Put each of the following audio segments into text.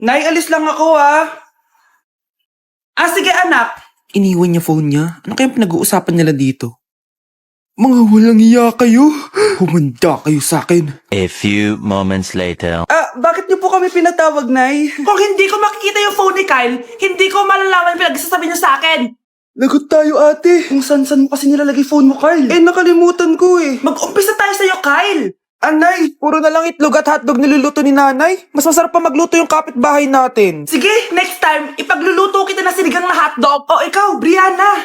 Nay, alis lang ako sige anak. Iniwan niya phone niya. Ano kayang pinag-uusapan nila dito? Mga walang iya kayo. Humanda kayo sa akin. A few moments later. Bakit niyo po kami pinatawag, Nay? Kung hindi ko makikita yung phone ni Kyle, hindi ko malalaman yung pinagsasabi niyo sa akin. Lagot tayo ate. Kung san-san mo kasi nilalagay phone mo, Kyle. Nakalimutan ko eh. Mag-umpisa tayo sa'yo, Kyle. Anay, puro na lang itlog at hotdog niluluto ni nanay. Mas masarap pa magluto yung kapitbahay natin. Sige, next time, ipagluluto kita na sinigang na hotdog. O ikaw, Brianna.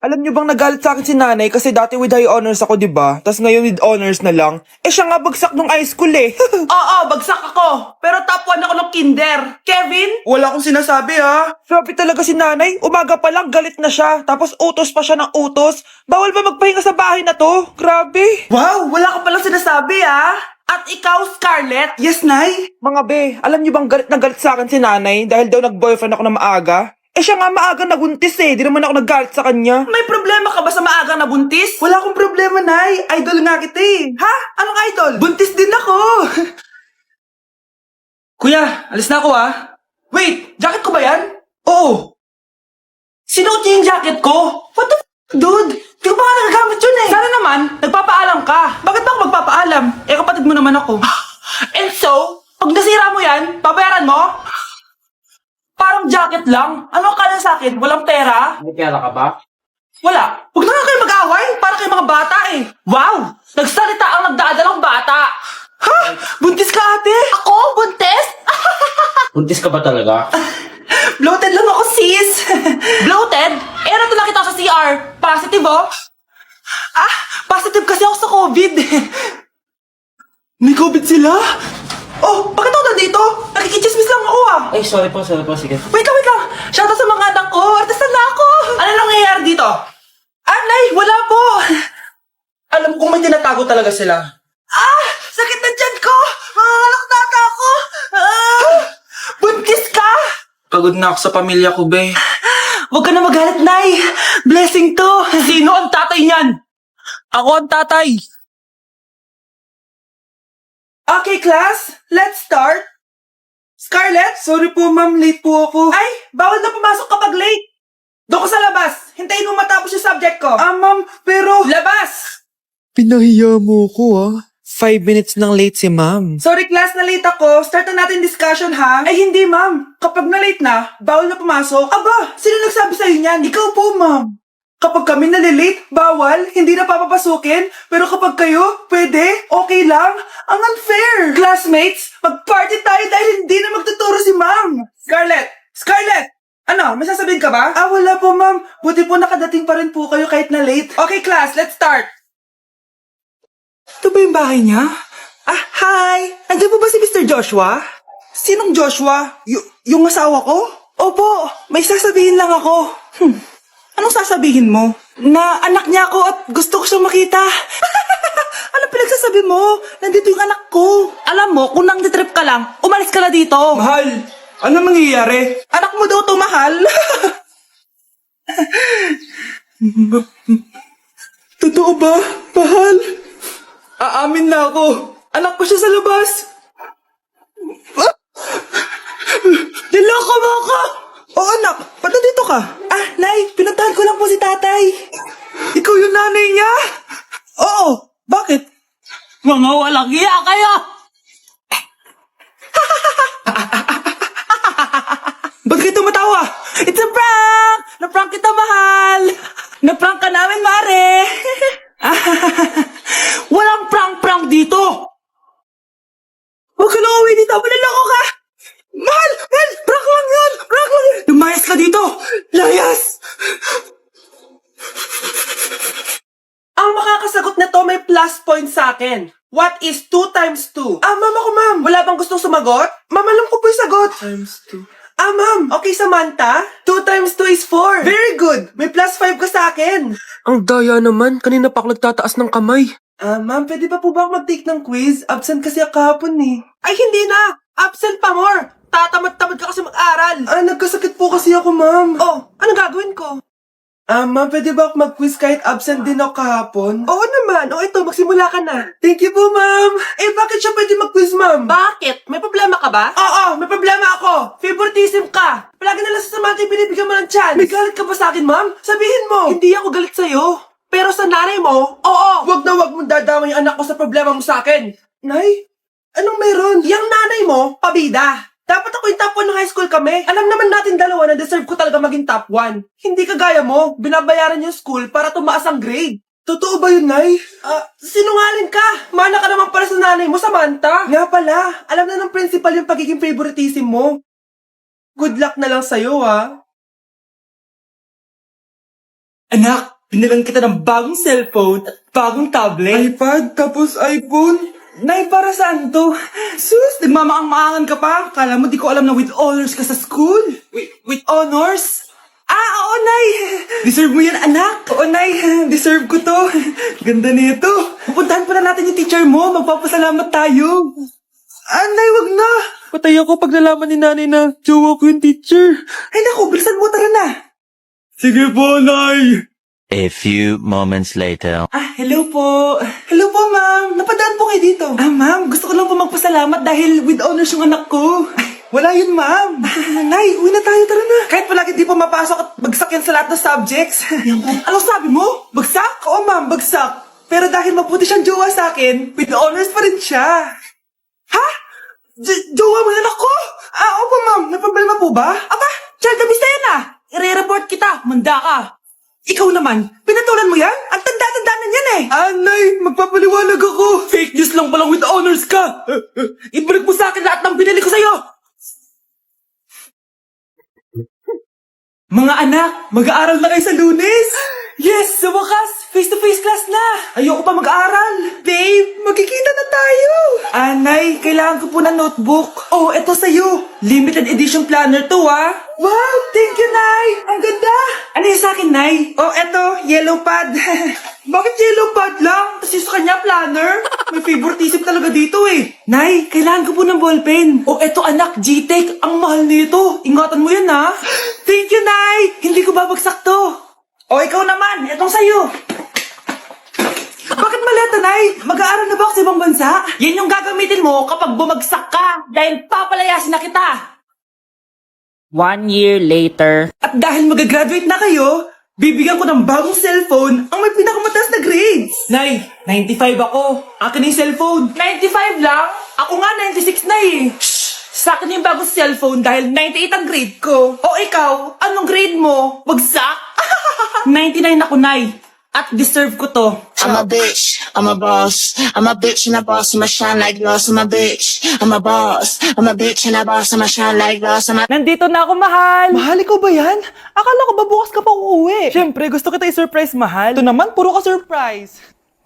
Alam niyo bang nagalit sa akin si nanay kasi dati with high honors ako, 'di ba? Tas ngayon with honors na lang. Siya nga bagsak nung high school eh. Oo, bagsak ako. Pero top 1 ako ng kinder. Kevin? Wala akong sinasabi ha. Grabe talaga si nanay. Umaga pa lang galit na siya. Tapos utos pa siya ng utos. Bawal ba magpahinga sa bahay na to? Grabe. Wow, wala ka palang sinasabi At ikaw, Scarlett? Yes, nay. Mga be, alam niyo bang galit na galit sa akin si nanay dahil daw nag-boyfriend ako na maaga? Siya nga maaga nabuntis eh. Di naman ako naggalit sa kanya. May problema ka ba sa maagang nabuntis? Wala akong problema, Nay. Idol nga kita eh. Ha? Anong idol? Buntis din ako. Kuya, alis na ako Wait, jacket ko ba yan? Oo. Sinuot niya yung jacket ko? What the dude? Di ko pa nga nagagamit yun eh. Sana naman, nagpapaalam ka. Bakit ba ako magpapaalam? Kapatid mo naman ako. And so, pag nasira mo yan, babayaran mo? Parang jacket lang. Ano ka na sa akin? Walang pera? May pera ka ba? Wala. Huwag na nga kayo mag-away. Para kayo mga bata eh. Wow! Nagsalita ang nagdadalang bata. Ha? Buntis ka ate? Ako? Buntis? Buntis ka ba talaga? Bloated lang ako sis. Bloated? Natula kita sa CR. Positive positive kasi ako sa COVID. May COVID sila? Oh, bakit ako nandito? Nakikichismis lang ako Ay, sorry po, sige. Wait lang. Shoutout sa mga anak ko. Artista na ako. Ano nangyayari dito? Nay, wala po. Alam kong may tinatago talaga sila. Sakit na tiyan ko. Mangangalak na ata ako. Buntis ka? Pagod na ako sa pamilya ko, be. Huwag ka na magalit, Nay. Blessing to. Sino ang tatay niyan? Ako ang tatay. Okay, class. Let's start. Scarlett? Sorry po, ma'am. Late po ako. Ay, bawal na pumasok kapag late. Doon ko sa labas. Hintayin mo matapos yung subject ko. Ma'am, pero... Labas! Pinahiya mo ko, 5 minutes nang late si ma'am. Sorry, class, na late ako. Start na natin discussion, ha? Ay, hindi, ma'am. Kapag na late na, bawal na pumasok. Aba, sino nagsabi sa'yo niyan? Ikaw po, ma'am. Kapag kami nalilate, bawal, hindi na papapasukin. Pero kapag kayo, pwede, okay lang. Ang unfair. Classmates, mag-party tayo dahil hindi na magtuturo si ma'am. Scarlett! Ano, may sasabihin ka ba? Wala po, ma'am. Buti po nakadating pa rin po kayo kahit na late. Okay, class, let's start. Ito ba yung bahay niya? Hi! Nandiyan po ba si Mr. Joshua? Sinong Joshua? Yung asawa ko? Opo, may sasabihin lang ako. Anong sasabihin mo? Na anak niya ako at gusto ko siyang makita. Anong pinagsasabi mo? Nandito yung anak ko. Alam mo, kung nang trip ka lang, umalis ka na dito. Mahal, ano mangyayari? Anak mo daw to, mahal. Totoo ba, mahal? Aamin na ako. Anak ko siya sa labas. Niloko mo ako! Anak, ba't nandito ka? Nay, pinuntahan ko lang po si tatay. Ikaw yung nanay niya? Oo, bakit? Mga walang iya kayo! Ba't kayo tumatawa? It's a prank! Na-prank kita, mahal! Na-prank ka namin, mare! Walang prank-prank dito! Huwag ka na uwi dito! Manaloko ka! Mahal! Prank lang yun! Lumayas ka dito! Layas! Ang makakasagot na to may plus point sa akin. What is 2 times 2? Ma'am ako, ma'am. Wala bang gustong sumagot? Ma'am, alam ko po yung sagot. Times 2. Ma'am. Okay, Samantha. 2 times 2 is 4. Very good. May plus 5 ka sa akin. Ang daya naman, kanina pa ako nagtataas ng kamay. Ma'am, pwede pa po ba ako mag-take ng quiz? Absent kasi ako kahapon eh. Ay, hindi na! Absent pa more! Tatamad-tamad ka kasi mag-aral. Nagkasakit po kasi ako, ma'am. Oh, ano gagawin ko? Ma'am, pwede ba ako mag-quiz kahit absent din ako kahapon? Oo naman. O ito, magsimula ka na. Thank you po, ma'am. Bakit siya pwede mag-quiz, ma'am? Bakit? May problema ka ba? Oo, may problema ako. Favoritism ka. Palagi na lang sa samantay binibigyan mo ng chance. May galit ka ba sa akin, ma'am? Sabihin mo. Hindi ako galit sa'yo. Pero sa nanay mo, oo. Wag na wag mong dadamay yung anak ko sa problema mo sa akin. Nay, anong meron? Yang nanay mo, pabida. Dapat ako yung top 1 ng high school kami. Alam naman natin dalawa na deserve ko talaga maging top 1. Hindi kagaya mo, binabayaran yung school para tumaas ang grade. Totoo ba yun, Nay? Sinungaling ka! Mana ka naman para sa nanay mo, Samantha! Nga pala, alam na ng principal yung pagiging favoritism mo. Good luck na lang sa'yo, ha? Anak, binilang kita ng bagong cellphone at bagong tablet. iPad, tapos iPhone? Nay, para saan to? Sus, nagmamaang-maangan ka pa? Kala mo di ko alam na with honors ka sa school? With honors? Oo, Nay. Deserve mo yan, anak. Oo, Nay, deserve ko to. Ganda nito. Pupuntahan pa na natin yung teacher mo. Magpapasalamat tayo. Nay, wag na. Patay ako pag nalaman ni nanay na jowa ko yung teacher. Ay, naku, bilisan mo. Tara na. Sige po, Nay. A few moments later. Hello po. Hello po, ma'am. Napadaan po kayo dito. Ma'am, gusto ko lang po magpasalamat dahil with honors yung anak ko. Wala yun, ma'am. Nay, uwi na tayo. Tara na. Kahit palagi di po mapasok at bagsak yan sa lahat ng subjects. Ano sabi mo? Bagsak? Oo, ma'am, bagsak. Pero dahil mabuti siyang jowa sa akin, with honors pa rin siya. Ha? Jowa mo yung anak ko? Opo, ma'am. May problema po ba? Aba, child abuse na yan I-report kita. Manda ka. Ikaw naman, pinatulan mo yan? Ang tanda-tanda na yan Nay, magpapaliwanag ako. Fake news lang palang with honors ka. Ibalik mo sa akin lahat ng binili ko sa'yo. Mga anak, mag-aaral na kayo sa Lunes. Yes, sa wakas, face-to-face class na. Ayoko pa mag-aaral. Babe, magkikita na tayo. Nay, kailangan ko po ng notebook. Oh, eto sa'yo. Limited edition planner to, Wow, thank you, Nay. Ang ganda. Ano yung sa akin, Nay? Oh, eto, yellow pad. Bakit yellow pad lang? Tapos yung sa kanya, planner? May favoritism talaga dito Nay, kailangan ko po ng ballpen. Oh, eto anak, G-Tech. Ang mahal nito. Ingatan mo yan, Thank you, Nay. Hindi ko babagsak to. O, ikaw naman. Etong sa'yo. Bakit maleta, Nay? Mag-aaral na ba ako sa ibang bansa? Yan yung gagamitin mo kapag bumagsak ka. Dahil papalayasin na kita. 1 year later. At dahil mag-graduate na kayo, bibigyan ko ng bagong cellphone ang may pinakamataas na grades. Nay, 95 ako. Akin yung cellphone. 95 lang? Ako nga 96 na Shh! Sa akin yung bagong cellphone dahil 98 ang grade ko. O ikaw, anong grade mo? Bagsak? 99 ako, Nay. At deserve ko to. I'm a bitch, I'm a boss. I'm a bitch and a boss, I'ma shine like gloss. I'm a bitch, I'm a boss. I'm a bitch and a boss, I'ma shine like gloss. Nandito na ako, mahal! Mahal, ikaw ba yan? Akala ko ba bukas ka pa uuwi? Siyempre, gusto kita i-surprise, mahal. Ito naman, puro ka surprise.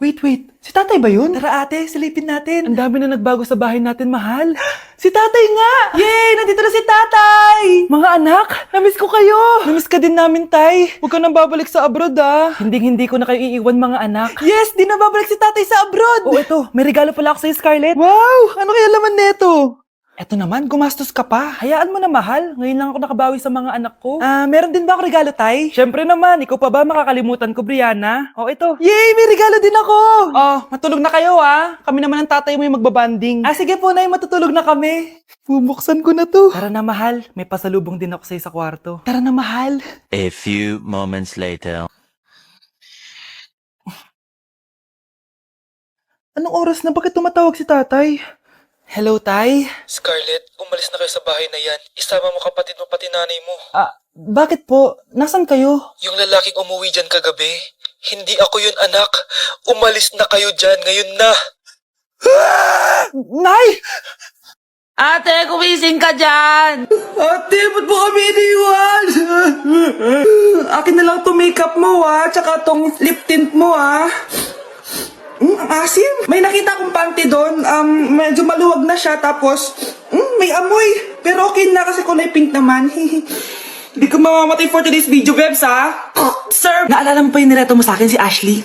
Wait. Si tatay ba yun? Tara ate, silipin natin. Ang dami na nagbago sa bahay natin, mahal. Si tatay nga! Yay! Nandito na si tatay! Mga anak, namiss ko kayo! Namiss ka din namin, tay. Huwag ka nang babalik sa abroad, Hindi ko na kayo iiwan, mga anak. Yes! Di na babalik si tatay sa abroad! Oh, ito, may regalo pala ako sa'yo, Scarlett. Wow! Ano kaya laman neto? Eto naman, gumastos ka pa. Hayaan mo na, mahal. Ngayon lang ako nakabawi sa mga anak ko. Meron din ba ako regalo, tay? Siyempre naman, ikaw pa ba makakalimutan ko, Brianna? Oh, ito. Yay! May regalo din ako! Oh, matulog na kayo, Kami naman ang tatay mo yung magbabanding. Sige po, nay. Matutulog na kami. Bubuksan ko na to. Tara na, mahal. May pasalubong din ako sa'yo sa kwarto. Tara na, mahal. A few moments later. Anong oras na? Bakit tumatawag si tatay? Hello, tay? Scarlett, umalis na kayo sa bahay na yan. Isama mo kapatid mo pati nanay mo. Bakit po? Nasaan kayo? Yung lalaking umuwi dyan kagabi, hindi ako yun anak. Umalis na kayo dyan, ngayon na. Nay! Ate, kumising ka dyan! Ate, ba't mo kami iniwan? Akin na lang to makeup mo, tsaka tong lip tint mo, ang asim. May nakita akong panty doon. Medyo maluwag na siya. Tapos, may amoy. Pero okay na kasi kulay pink naman. Hindi ka mamamatay for today's video, Bebs, Sir, naalala mo pa yung nireto mo sa akin si Ashley?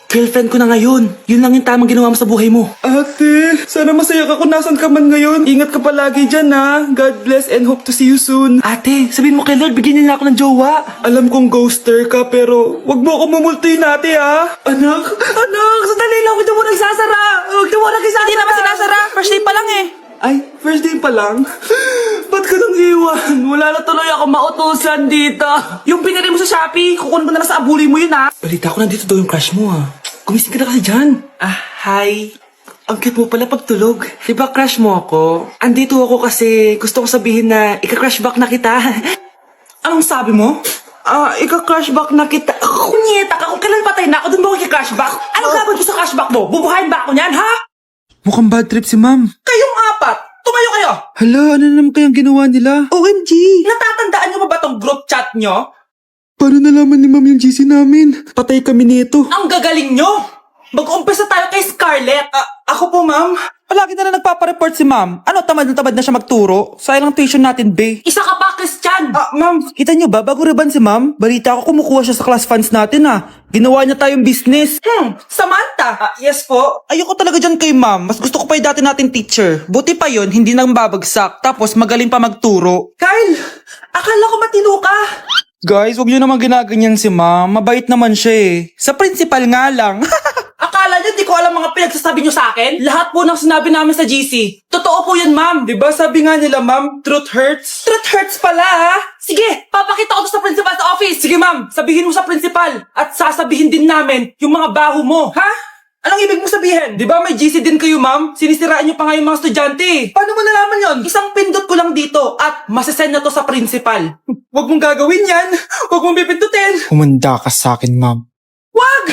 Girlfriend ko na ngayon. Yun lang yung tamang ginawa mo sa buhay mo. Ate, sana masaya ka kung nasan ka man ngayon. Ingat ka palagi dyan ha. God bless and hope to see you soon. Ate, sabihin mo kay Lord, bigyan niya na ako ng jowa. Alam kong ghoster ka pero wag mo ako mumultuin ate ha. Anak, sandali lang. Huwag na mo nagsasara. Huwag na mo nagsasara. Hindi naman sinasara. First day pa lang eh. Ay, first day pa lang? Ba't ka nang iwan? Wala na tuloy ako mautusan dito. Yung pinili mo sa Shopee, kukunin ko na lang sa abuli mo yun ha. Balita ko nandito daw yung crush mo ha. Gumising ka na kasi dyan. Hi. Ang cute mo pala pagtulog. Diba crush mo ako? Andito ako kasi gusto ko sabihin na ika-crush back na kita. Anong sabi mo? Ika-crush back na kita. Kunyeta ka, kung kailan patay na ako, dun ba ako ika-crush back? Anong gagawin ko sa crush back mo? Bubuhayin ba ako niyan, ha? Mukhang bad trip si ma'am. Kayong apat, tumayo kayo! Hala, ano naman kayang ginawa nila? OMG! Natatandaan niyo ba tong group chat niyo? Paano nalaman ni ma'am yung GC namin? Patay kami nito. Ang gagaling niyo! Mag-umpisa tayo kay Scarlett. Ako po ma'am. Palagi na lang nagpapareport si ma'am. Ano, tamad na siya magturo? Sayang lang tuition natin, be. Isa ka pa, Christian! Ma'am, kita niyo ba, bago reban si ma'am, balita ko kumukuha siya sa class funds natin Ginawa niya tayong business. Samantha! Yes po. Ayoko talaga dyan kay ma'am. Mas gusto ko pa yung dati nating teacher. Buti pa yon, hindi nang babagsak. Tapos magaling pa magturo. Kyle! Akala ko matino ka! Guys, wag niyo naman ginaganyan si ma'am. Mabait naman siya eh. Sa principal nga lang. Akala niyo di ko alam mga pinagsasabi niyo sa akin? Lahat po ng sinabi namin sa GC. Totoo po yan, ma'am. Diba sabi nga nila ma'am, truth hurts? Truth hurts pala, ha? Sige, papakita ko to sa principal's office. Sige, ma'am. Sabihin mo sa principal. At sasabihin din namin yung mga baho mo. Ha? Anong ibig mo sabihin? Di ba may GC din kayo ma'am? Sinisiraan niyo pa nga yung mga estudyante. Paano mo nalaman yon? Isang pindot ko lang dito at masasend na to sa principal. Huwag mong gagawin yan. Huwag mong pipindutin. Humanda ka sa akin, ma'am. Wag!